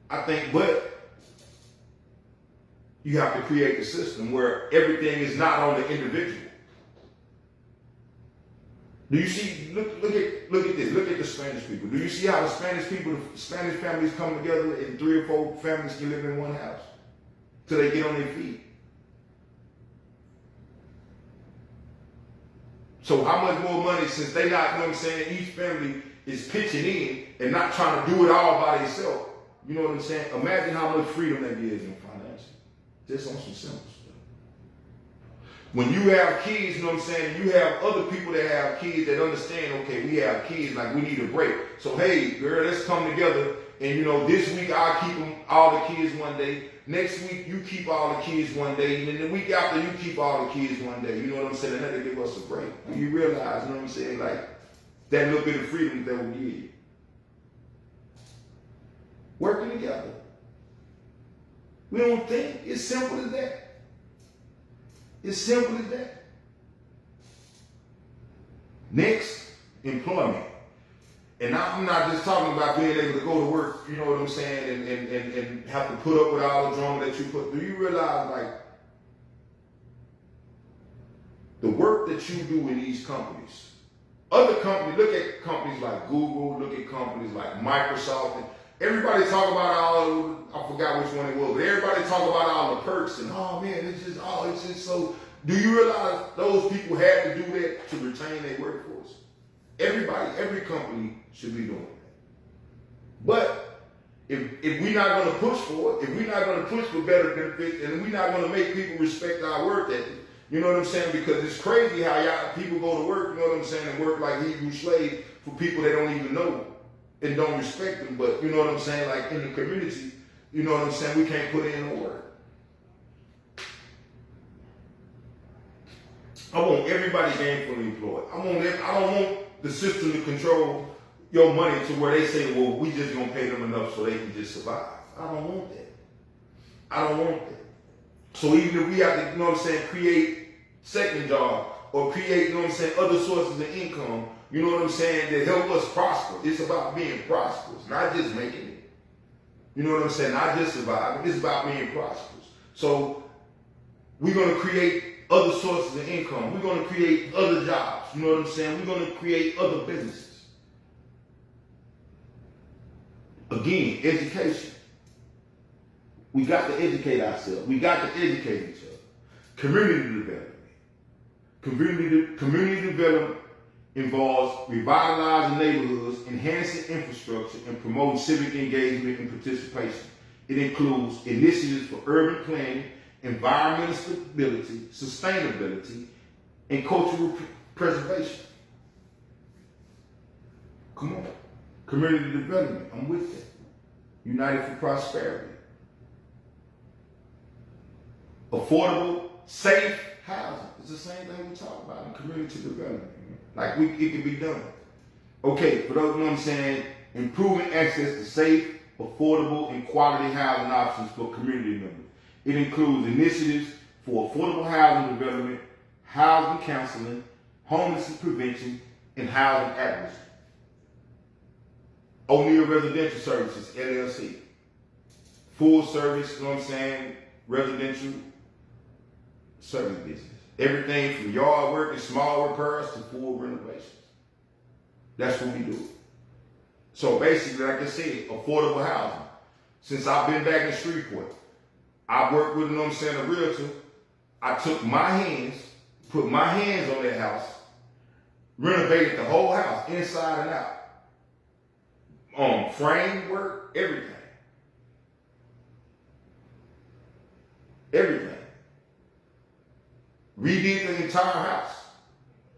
that. But you have to create a system where everything is not on the individual. Do you see, look at this, look at the Spanish people. Do you see how the Spanish families come together and 3 or 4 families can live in one house till they get on their feet? So how much more money, since they not, you know what I'm saying, each family is pitching in and not trying to do it all by themselves. You know what I'm saying? Imagine how much freedom that gives in finance. Just on some simple stuff. When you have kids, you know what I'm saying, you have other people that have kids that understand, okay, we have kids, like we need a break. So hey, girl, let's come together and you know, this week I'll keep all the kids one day. Next week you keep all the kids one day. And then the week after you keep all the kids one day. You know what I'm saying? And then they give us a break. You realize, you know what I'm saying, like that little bit of freedom that we give you. Working together. We don't think it's simple as that. It's simple as that. Next, employment. And I'm not just talking about being able to go to work, you know what I'm saying, and have to put up with all the drama that you put. Do you realize, like, the work that you do in these companies, other companies, look at companies like Google, look at companies like Microsoft, and everybody talk about all, I forgot which one it was, but everybody talk about all the perks and, oh man, it's just so, do you realize those people had to do that to retain their workforce? Everybody, every company should be doing that. But if we're not going to push for it, if we're not going to push for better benefits, and we're not going to make people respect our work ethic, you know what I'm saying? Because it's crazy how y'all people go to work, you know what I'm saying, and work like Hebrew slaves for people they don't even know and don't respect them. But you know what I'm saying? Like in the community, you know what I'm saying? We can't put in no work. I want everybody gainfully employed. I don't want the system to control your money to where they say, well, we just gonna pay them enough so they can just survive. I don't want that. I don't want that. So even if we have to, you know what I'm saying, create second job or create, you know what I'm saying, other sources of income, you know what I'm saying, that help us prosper. It's about being prosperous, not just making it. You know what I'm saying? Not just surviving. It's about being prosperous. So we're gonna create other sources of income. We're going to create other jobs. You know what I'm saying? We're going to create other businesses. Again, education. We got to educate ourselves. We got to educate each other. Community development. Community development involves revitalizing neighborhoods, enhancing infrastructure, and promoting civic engagement and participation. It includes initiatives for urban planning, environmental stability, sustainability, and cultural preservation. Come on. Community development. I'm with that. United for prosperity. Affordable, safe housing. It's the same thing we talk about in community development. Like it can be done. Okay, for those, you know what I'm saying, improving access to safe, affordable, and quality housing options for community members. It includes initiatives for affordable housing development, housing counseling, homelessness prevention, and housing advocacy. O'Neill Residential Services, LLC. Full service, you know what I'm saying, residential service business. Everything from yard work and small repairs to full renovations. That's what we do. So basically, like I said, affordable housing. Since I've been back in Shreveport, I worked with, a realtor. I took my hands, put my hands on that house, renovated the whole house, inside and out. Frame work, everything. Everything. Redid the entire house.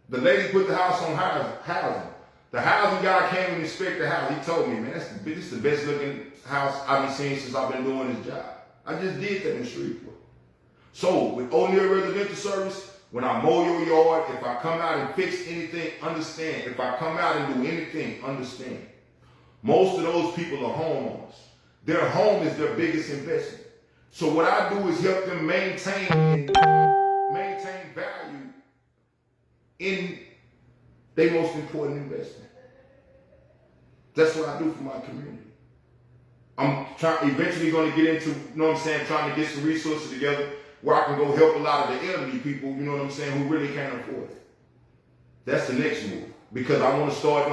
The lady put the house on housing. The housing guy came and inspected the house. He told me, man, this is the best looking house I've been seeing since I've been doing this job. I just did that in Shreveport. So with O'Neill Residential Service, when I mow your yard, if I come out and fix anything, understand. If I come out and do anything, understand. Most of those people are homeowners. Their home is their biggest investment. So what I do is help them maintain value in their most important investment. That's what I do for my community. I'm eventually going to get into, trying to get some resources together where I can go help a lot of the elderly people, who really can't afford it. That's the next move. Because I want to start,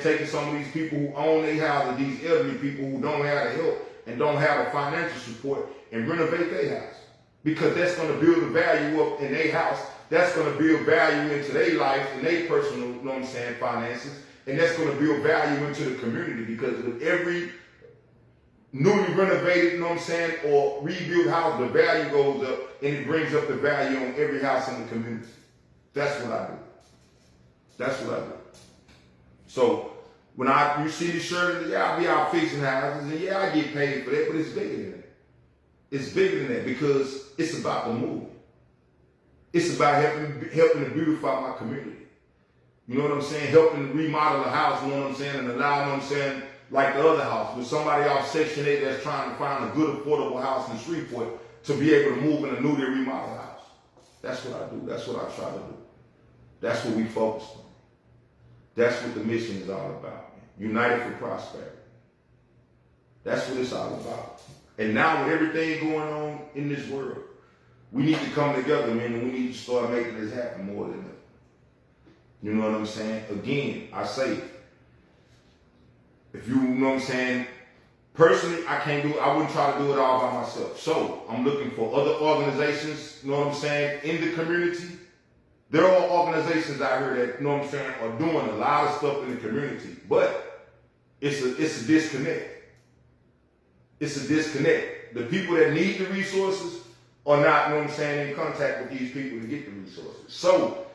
taking some of these people who own their houses, these elderly people who don't have the help and don't have the financial support, and renovate their house. Because that's going to build the value up in their house. That's going to build value into their life and their personal, finances. And that's going to build value into the community, because with every newly renovated, or rebuilt house, the value goes up, and it brings up the value on every house in the community. That's what I do. That's what I do. So when you see the shirt, I be out fixing houses, and I get paid for that, but it's bigger than that. It's bigger than that, because it's about the movement. It's about helping to beautify my community. You know what I'm saying? Helping to remodel the house, and allow, like the other house, with somebody off Section 8 that's trying to find a good, affordable house in Shreveport to be able to move in a newly remodeled house. That's what I do. That's what I try to do. That's what we focus on. That's what the mission is all about. United for prosperity. That's what it's all about. And now with everything going on in this world, we need to come together, man, and we need to start making this happen more than ever. You know what I'm saying? Again, I say, if you know what I'm saying, personally, I wouldn't try to do it all by myself. So I'm looking for other organizations, you know what I'm saying, in the community. There are organizations out here that, are doing a lot of stuff in the community, but it's a disconnect. It's a disconnect. The people that need the resources are not, in contact with these people to get the resources. So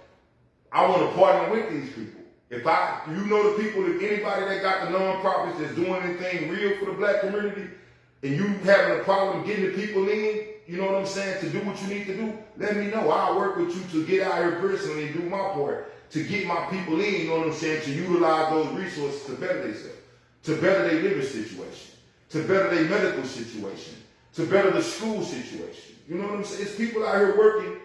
I want to partner with these people. If the people, if anybody that got the nonprofits that's doing anything real for the black community, and you having a problem getting the people in, to do what you need to do, let me know. I'll work with you to get out here personally and do my part, to get my people in, to utilize those resources to better themselves, to better their living situation, to better their medical situation, to better the school situation. You know what I'm saying? It's people out here working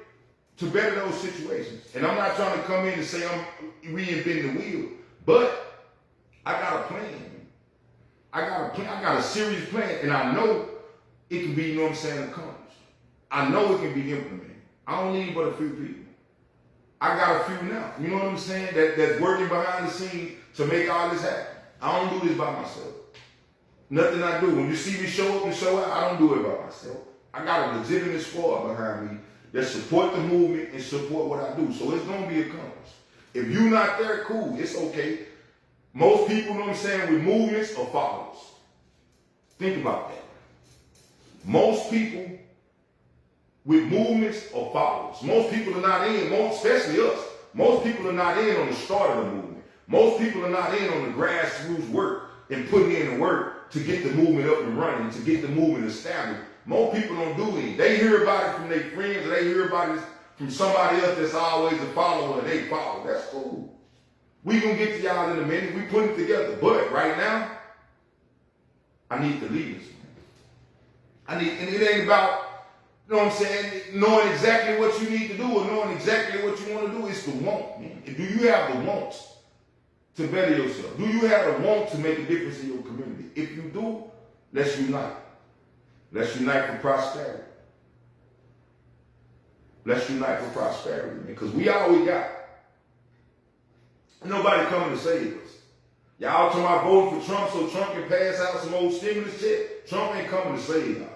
to better those situations. And I'm not trying to come in and say I'm reinventing the wheel, but I got a plan. I got a serious plan, and I know it can be, accomplished. I know it can be implemented. I don't need but a few people. I got a few now, you know what I'm saying, that's working behind the scenes to make all this happen. I don't do this by myself. Nothing I do. When you see me show up and show out, I don't do it by myself. I got a legitimate squad behind me that support the movement and support what I do. So it's going to be accomplished. If you're not there, cool. It's okay. Most people, with movements are followers. Think about that. Most people with movements are followers. Most people are not in, especially us. Most people are not in on the start of the movement. Most people are not in on the grassroots work and putting in the work to get the movement up and running, to get the movement established. Most people don't do anything. They hear about it from their friends, or they hear about it from somebody else that's always a follower, and they follow. That's cool. We gonna get to y'all in a minute. We put it together. But right now, I need the leaders. And it ain't about, knowing exactly what you need to do or knowing exactly what you want to do. It's the want, man. Do you have the want to better yourself? Do you have the want to make a difference in your community? If you do, let's unite. Let's unite for prosperity. Let's unite for prosperity, man, because we all we got. Ain't nobody coming to save us. Y'all talking about voting for Trump so Trump can pass out some old stimulus check? Trump ain't coming to save y'all.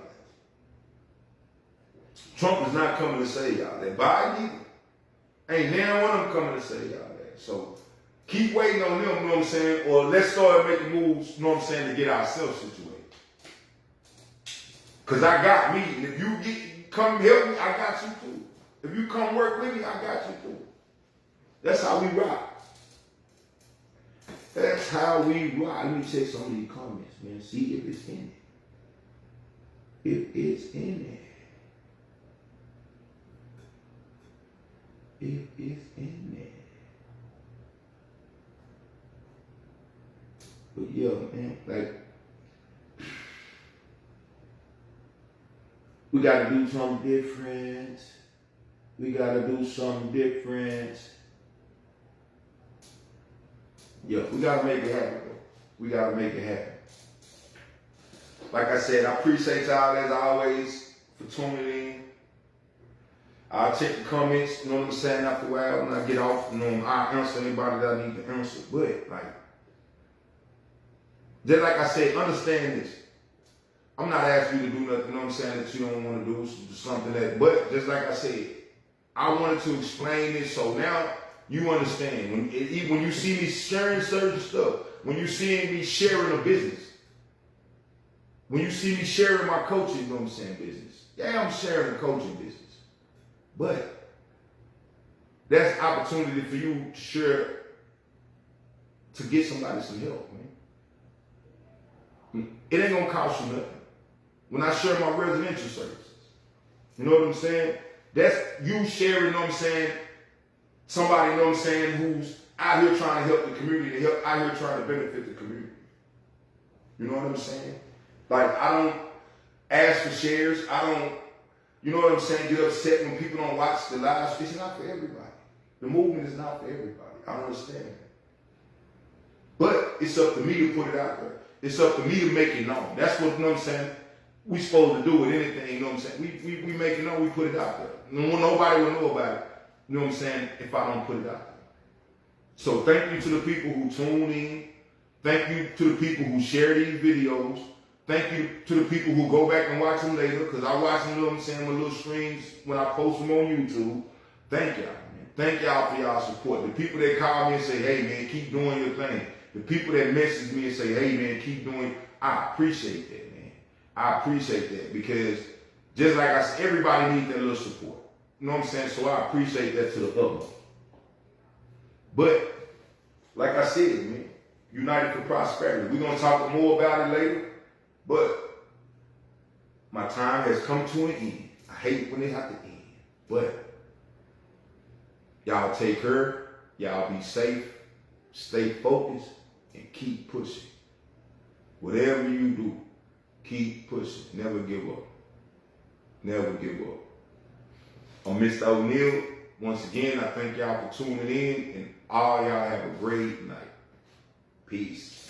Trump is not coming to save y'all that. Biden either. Ain't never one of them coming to save y'all that. So keep waiting on them, you know what I'm saying? Or let's start making moves, you know what I'm saying, to get ourselves situated. Because I got me. And if you come help me, I got you too. If you come work with me, I got you too. That's how we rock. That's how we rock. Let me check some of these comments, man. See if it's in it. If it's in it. If it's in there. But yeah, man, like, we gotta do something different. We gotta do something different. Yeah, we gotta make it happen, bro. We gotta make it happen. Like I said, I appreciate y'all as always for tuning in. I'll check the comments, you know what I'm saying, after a while when I get off. You know, I'll answer anybody that I need to answer. But, like, just like I said, understand this. I'm not asking you to do nothing, you know what I'm saying, that you don't want to do something that, but just like I said, I wanted to explain this so now you understand. When you see me sharing certain stuff, when you see me sharing a business, when you see me sharing my coaching, you know what I'm saying, business. Yeah, I'm sharing a coaching business. But that's opportunity for you to share, to get somebody some help, man. It ain't gonna cost you nothing. When I share my residential services, you know what I'm saying? That's you sharing, you know what I'm saying, somebody, you know what I'm saying, who's out here trying to help the community, out here trying to benefit the community. You know what I'm saying? Like, I don't ask for shares. I don't, you know what I'm saying, get upset when people don't watch the live. It's not for everybody. The movement is not for everybody. I understand that. But it's up to me to put it out there. It's up to me to make it known. That's what, you know what I'm saying, we supposed to do with anything, you know what I'm saying. We make it known, we put it out there. Nobody will know about it, you know what I'm saying, if I don't put it out there. So thank you to the people who tune in. Thank you to the people who share these videos. Thank you to the people who go back and watch them later, because I watch them, you know what I'm saying, my little streams when I post them on YouTube. Thank y'all, man. Thank y'all for y'all support. The people that call me and say, hey, man, keep doing your thing. The people that message me and say, hey, man, keep doing, I appreciate that, man. I appreciate that, because just like I said, everybody needs that little support. You know what I'm saying? So I appreciate that to the utmost. But, like I said, man, United for Prosperity. We're going to talk more about it later. But my time has come to an end. I hate when they have to end. But y'all take care. Y'all be safe. Stay focused. And keep pushing. Whatever you do, keep pushing. Never give up. Never give up. I'm Mr. O'Neal. Once again, I thank y'all for tuning in. And all y'all have a great night. Peace.